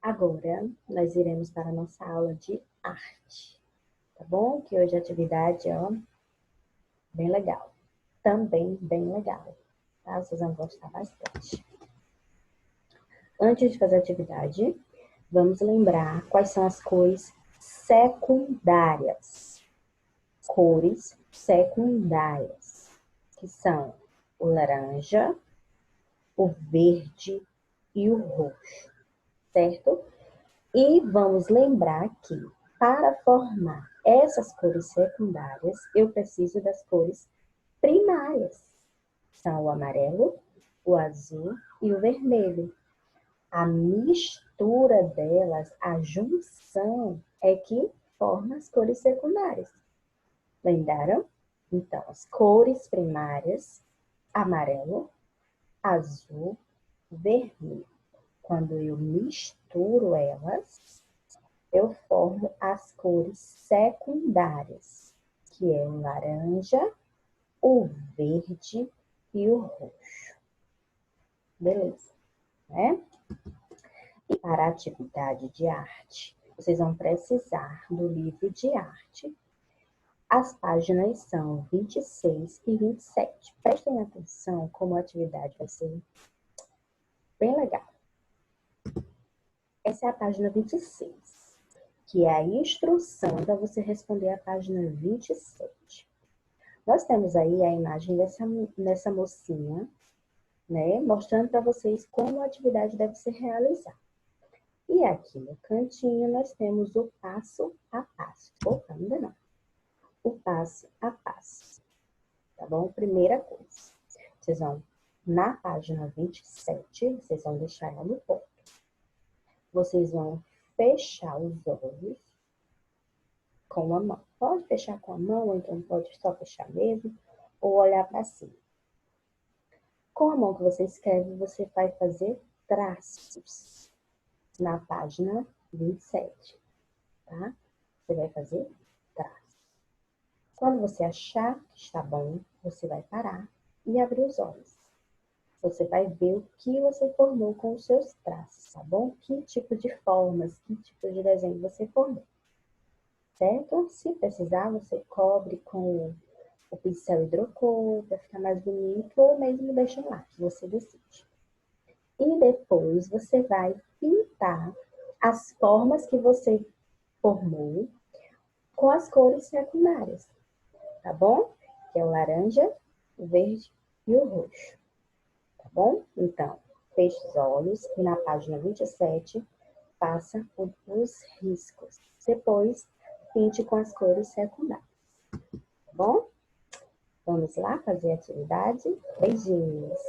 Agora, nós iremos para a nossa aula de arte, tá bom? Que hoje a atividade é bem legal. Também bem legal, tá? Vocês vão gostar bastante. Antes de fazer a atividade, vamos lembrar quais são as cores secundárias. Cores secundárias, que são o laranja, o verde e o roxo, certo? E vamos lembrar que, para formar essas cores secundárias, eu preciso das cores primárias. São o amarelo, o azul e o vermelho. A mistura delas, a junção, é que forma as cores secundárias. Lembraram? Então, as cores primárias, amarelo, azul, vermelho. Quando eu misturo elas, eu formo as cores secundárias, que é o laranja, o verde e o roxo. Beleza, né? E para a atividade de arte, vocês vão precisar do livro de arte. As páginas são 26 e 27. Prestem atenção como a atividade vai ser bem legal. Essa é a página 26, que é a instrução para você responder a página 27. Nós temos aí a imagem dessa mocinha, né, mostrando para vocês como a atividade deve ser realizada. E aqui no cantinho nós temos o passo a passo. Opa, ainda não. O passo a passo, tá bom? Primeira coisa, vocês vão na página 27, vocês vão deixar ela no ponto. Vocês vão fechar os olhos com a mão. Pode fechar com a mão, ou então pode só fechar mesmo, ou olhar para cima. Com a mão que você escreve, você vai fazer traços na página 27, tá? Você vai fazer traços. Quando você achar que está bom, você vai parar e abrir os olhos. Você vai ver o que você formou com os seus traços, tá bom? Que tipo de formas, que tipo de desenho você formou, certo? Se precisar, você cobre com o pincel hidrocor para ficar mais bonito, ou mesmo deixa lá, que você decide. E depois você vai pintar as formas que você formou com as cores secundárias, tá bom? Que é o laranja, o verde e o roxo, tá bom? Então, feche os olhos e na página 27, faça os riscos. Depois, pinte com as cores secundárias, tá bom? Vamos lá fazer a atividade? Beijinhos!